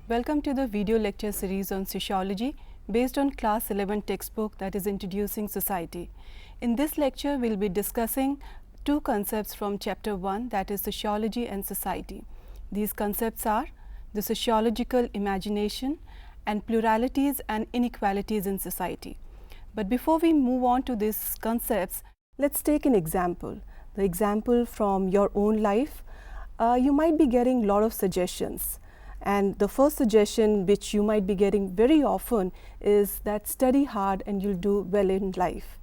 Welcome to the video lecture series on sociology based on class 11 textbook that is introducing society. In this lecture, we will be discussing two concepts from chapter 1, that is sociology and society. These concepts are the sociological imagination and pluralities and inequalities in society. But before we move on to these concepts, let's take an example. The example from your own life. You might be getting a lot of suggestions. And the first suggestion which you might be getting very often is that study hard and you'll do well in life.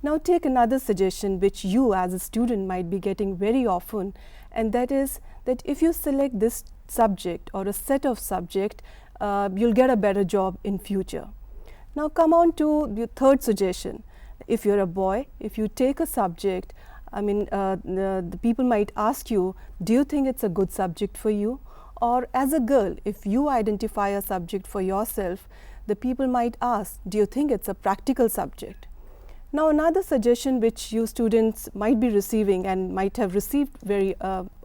Now take another suggestion which you as a student might be getting very often, and that is that if you select this subject or a set of subject, you'll get a better job in future. Now come on to the third suggestion. If you're a boy, if you take a subject, the people might ask you, do you think it's a good subject for you? Or as a girl, if you identify a subject for yourself, the people might ask, do you think it's a practical subject? Now another suggestion which you students might be receiving and might have received very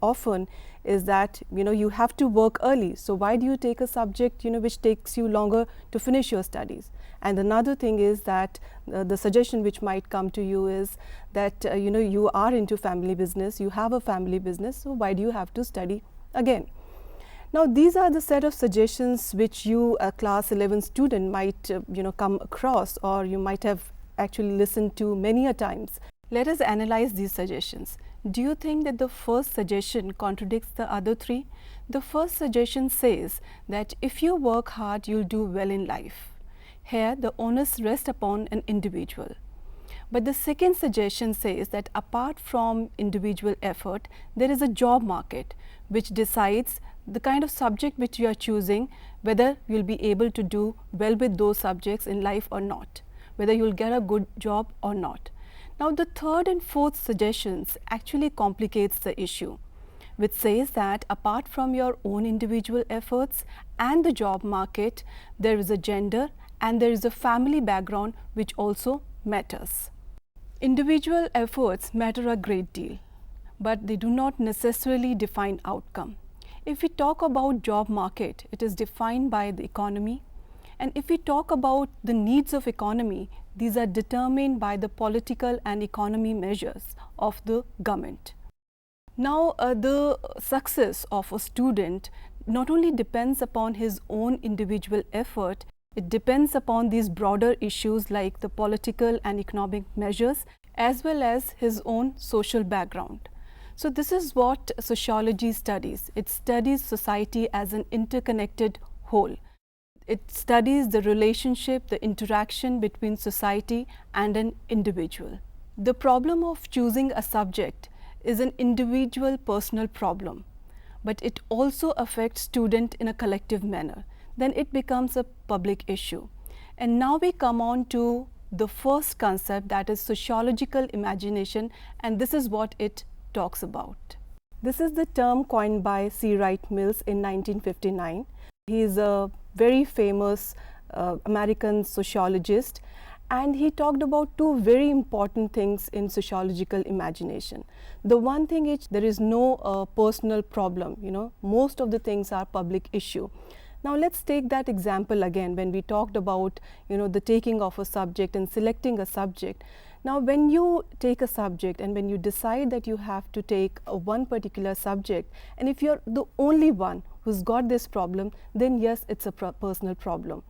often is that you have to work early. So why do you take a subject which takes you longer to finish your studies? And another thing is that the suggestion which might come to you is that you are into family business, you have a family business, so why do you have to study again? Now these are the set of suggestions which you, a class 11 student, might come across, or you might have actually listened to many a times. Let us analyze these suggestions. Do you think that the first suggestion contradicts the other three? The first suggestion says that if you work hard, you'll do well in life. Here the onus rests upon an individual. But the second suggestion says that apart from individual effort, there is a job market which decides the kind of subject which you are choosing, whether you'll be able to do well with those subjects in life or not, whether you'll get a good job or not. Now the third and fourth suggestions actually complicates the issue, which says that apart from your own individual efforts and the job market, there is a gender and there is a family background which also matters. Individual efforts matter a great deal, but they do not necessarily define outcome. If we talk about job market, it is defined by the economy, and if we talk about the needs of economy, these are determined by the political and economy measures of the government. Now the success of a student not only depends upon his own individual effort, it depends upon these broader issues like the political and economic measures as well as his own social background. So this is what sociology studies. It studies society as an interconnected whole. It studies the relationship, the interaction between society and an individual. The problem of choosing a subject is an individual personal problem, but it also affects student in a collective manner. Then it becomes a public issue. And now we come on to the first concept, that is sociological imagination, and this is what it talks about. This is the term coined by C. Wright Mills in 1959. He is a very famous American sociologist, and he talked about two very important things in sociological imagination. The one thing is there is no personal problem, most of the things are public issue. Now let's take that example again when we talked about the taking of a subject and selecting a subject. Now when you take a subject and when you decide that you have to take one particular subject, and if you're the only one who's got this problem, then yes, it's a personal problem.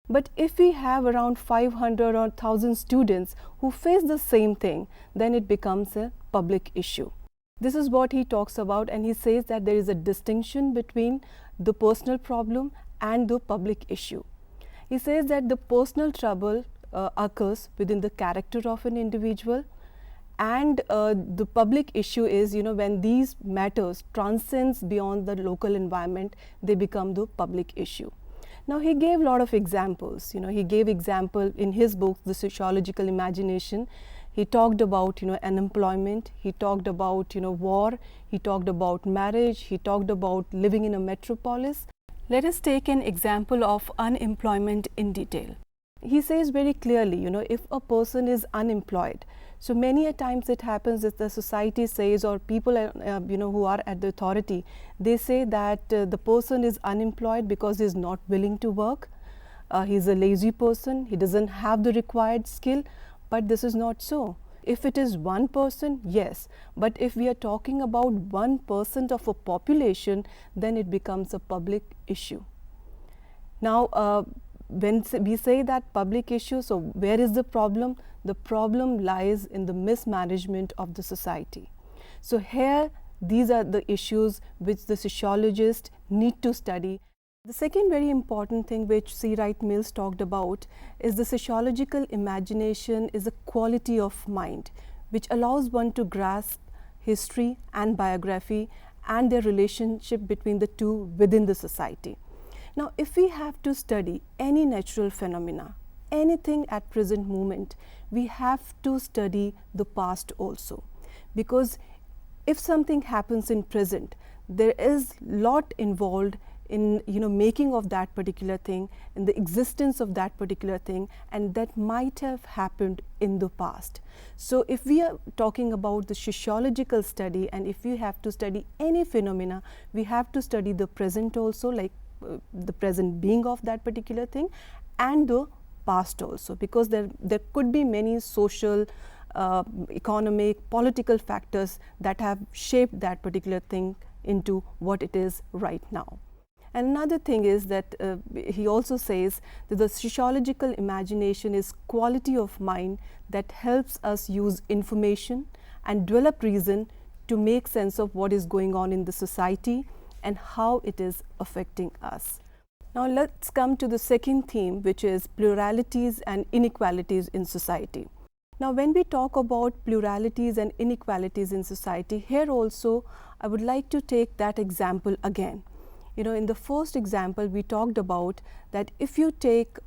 But if we have around 500 or 1,000 students who face the same thing, then it becomes a public issue. This is what he talks about, and he says that there is a distinction between the personal problem and the public issue. He says that the personal trouble occurs within the character of an individual, and the public issue is when these matters transcends beyond the local environment, they become the public issue. Now he gave a lot of examples. He gave example in his book, The Sociological Imagination. He talked about unemployment, he talked about war, he talked about marriage, he talked about living in a metropolis. Let us take an example of unemployment in detail. he says very clearly, if a person is unemployed, so many a times it happens that the society says, or people who are at the authority, they say that the person is unemployed because he is not willing to work, he is a lazy person, he doesn't have the required skill. But this is not so. If it is one person, yes, but if we are talking about 1% of a population, then it becomes a public issue. Now, when we say that public issue, so where is the problem? The problem lies in the mismanagement of the society. So here, these are the issues which the sociologists need to study. The second very important thing which C. Wright Mills talked about is the sociological imagination is a quality of mind which allows one to grasp history and biography and their relationship between the two within the society. Now, if we have to study any natural phenomena, anything at present moment, we have to study the past also, because if something happens in present, there is lot involved in making of that particular thing, in the existence of that particular thing, and that might have happened in the past. So if we are talking about the sociological study, and if we have to study any phenomena, we have to study the present also, like the present being of that particular thing, and the past also, because there could be many social, economic, political factors that have shaped that particular thing into what it is right now. And another thing is that he also says that the sociological imagination is quality of mind that helps us use information and develop reason to make sense of what is going on in the society and how it is affecting us. Now let's come to the second theme, which is pluralities and inequalities in society. Now when we talk about pluralities and inequalities in society, here also I would like to take that example again. In the first example, we talked about that if you take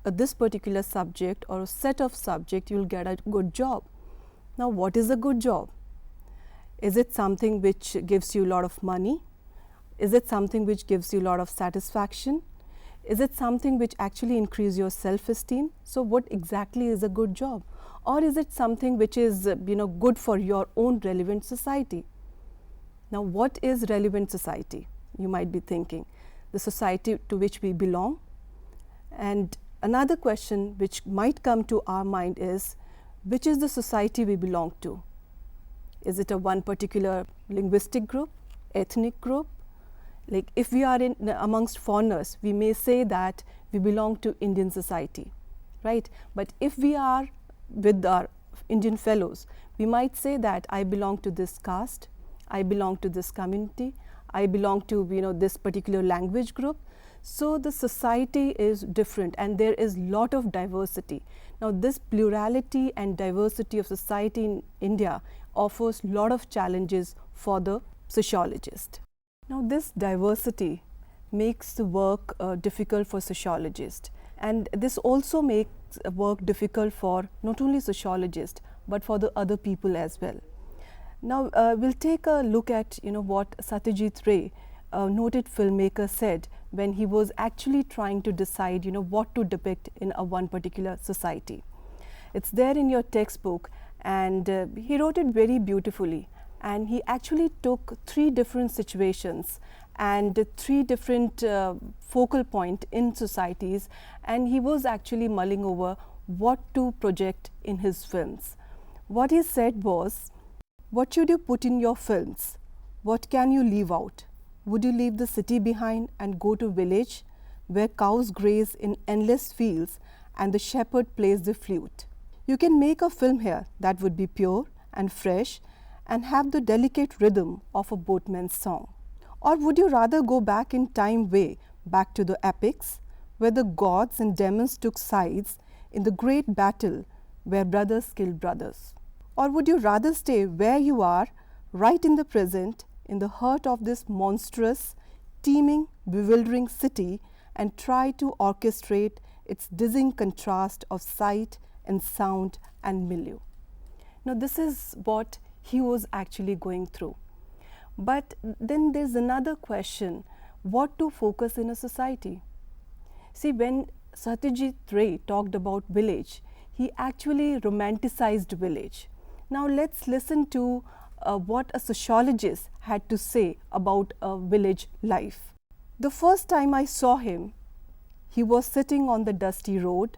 this particular subject or a set of subject, you will get a good job. Now, what is a good job? Is it something which gives you a lot of money? Is it something which gives you a lot of satisfaction? Is it something which actually increases your self-esteem? So, what exactly is a good job? Or is it something which is good for your own relevant society? Now, what is relevant society? You might be thinking, the society to which we belong. And another question which might come to our mind is, which is the society we belong to? Is it a one particular linguistic group, ethnic group? Like if we are amongst foreigners, we may say that we belong to Indian society, right? But if we are with our Indian fellows, we might say that I belong to this caste, I belong to this community, I belong to this particular language group. So the society is different and there is lot of diversity. Now this plurality and diversity of society in India offers lot of challenges for the sociologist. Now this diversity makes the work difficult for sociologists, and this also makes work difficult for not only sociologists but for the other people as well. Now we'll take a look at what Satyajit Ray, a noted filmmaker, said when he was actually trying to decide what to depict in a one particular society. It's there in your textbook, and he wrote it very beautifully, and he actually took 3 different situations and 3 different focal point in societies, and he was actually mulling over what to project in his films. What he said was, what should you put in your films? What can you leave out? Would you leave the city behind and go to village where cows graze in endless fields and the shepherd plays the flute? You can make a film here that would be pure and fresh and have the delicate rhythm of a boatman's song. Or would you rather go back in time, way back to the epics where the gods and demons took sides in the great battle where brothers killed brothers? Or would you rather stay where you are, right in the present, in the heart of this monstrous, teeming, bewildering city, and try to orchestrate its dizzying contrast of sight and sound and milieu? Now this is what he was actually going through. But then there's another question, what to focus in a society? See, when Satyajit Ray talked about village, he actually romanticized village. Now let's listen to what a sociologist had to say about a village life. The first time I saw him, he was sitting on the dusty road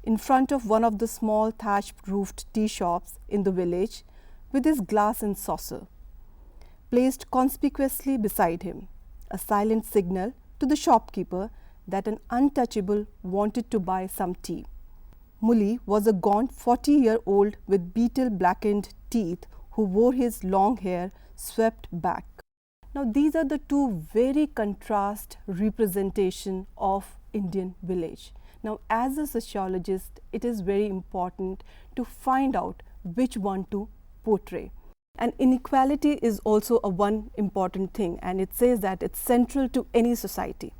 in front of one of the small thatch-roofed tea shops in the village with his glass and saucer placed conspicuously beside him, a silent signal to the shopkeeper that an untouchable wanted to buy some tea. Mully was a gaunt 40-year-old with beetle-blackened teeth who wore his long hair swept back. Now these are the two very contrast representation of Indian village. Now as a sociologist, it is very important to find out which one to portray. And inequality is also a one important thing, and it says that it's central to any society.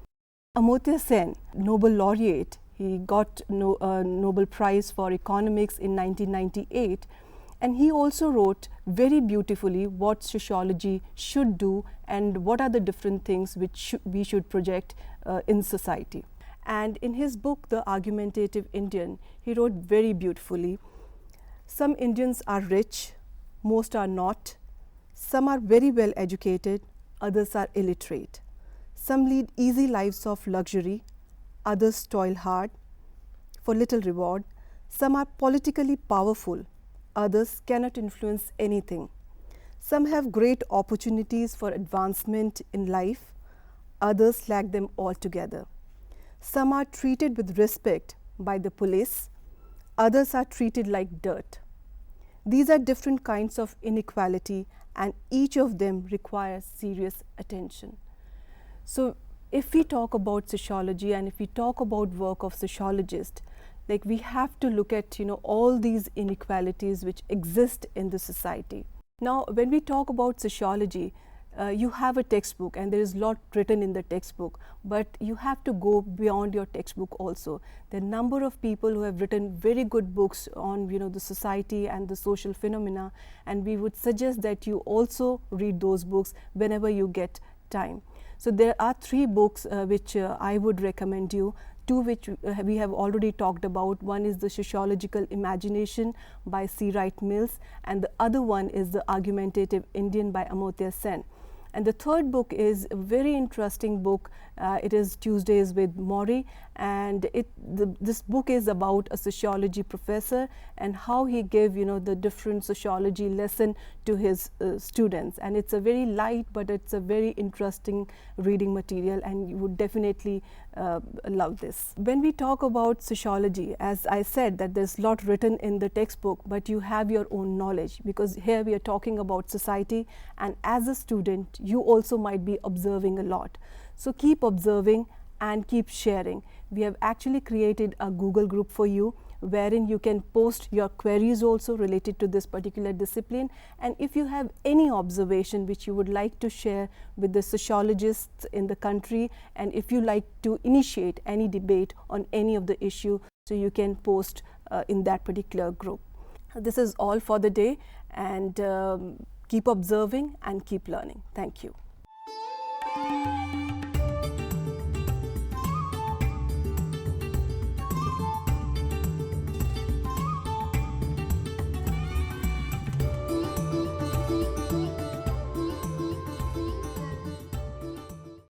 Amartya Sen, Nobel laureate, he got Nobel Prize for Economics in 1998, and he also wrote very beautifully what sociology should do and what are the different things which we should project in society. And in his book, The Argumentative Indian, he wrote very beautifully, some Indians are rich, most are not. Some are very well educated, others are illiterate. Some lead easy lives of luxury, others toil hard for little reward. Some are politically powerful, others cannot influence anything. Some have great opportunities for advancement in life, others lack them altogether. Some are treated with respect by the police, others are treated like dirt. These are different kinds of inequality, and each of them requires serious attention. So if we talk about sociology and if we talk about work of sociologists, like we have to look at all these inequalities which exist in the society. Now when we talk about sociology, you have a textbook and there is a lot written in the textbook, but you have to go beyond your textbook also. There are a number of people who have written very good books on the society and the social phenomena, and we would suggest that you also read those books whenever you get time. So there are 3 books which I would recommend you. 2 which we have already talked about. One is The Sociological Imagination by C. Wright Mills, and the other one is The Argumentative Indian by Amartya Sen. And the third book is a very interesting book. It is Tuesdays with Morrie, and this book is about a sociology professor and how he gave the different sociology lesson to his students. And it's a very light, but it's a very interesting reading material, and you would definitely love this. When we talk about sociology, as I said, that there's a lot written in the textbook, but you have your own knowledge, because here we are talking about society, and as a student you also might be observing a lot. So keep observing and keep sharing. We have actually created a Google group for you, wherein you can post your queries also related to this particular discipline. And if you have any observation which you would like to share with the sociologists in the country, and if you like to initiate any debate on any of the issue, so you can post in that particular group. This is all for the day, and keep observing and keep learning. Thank you.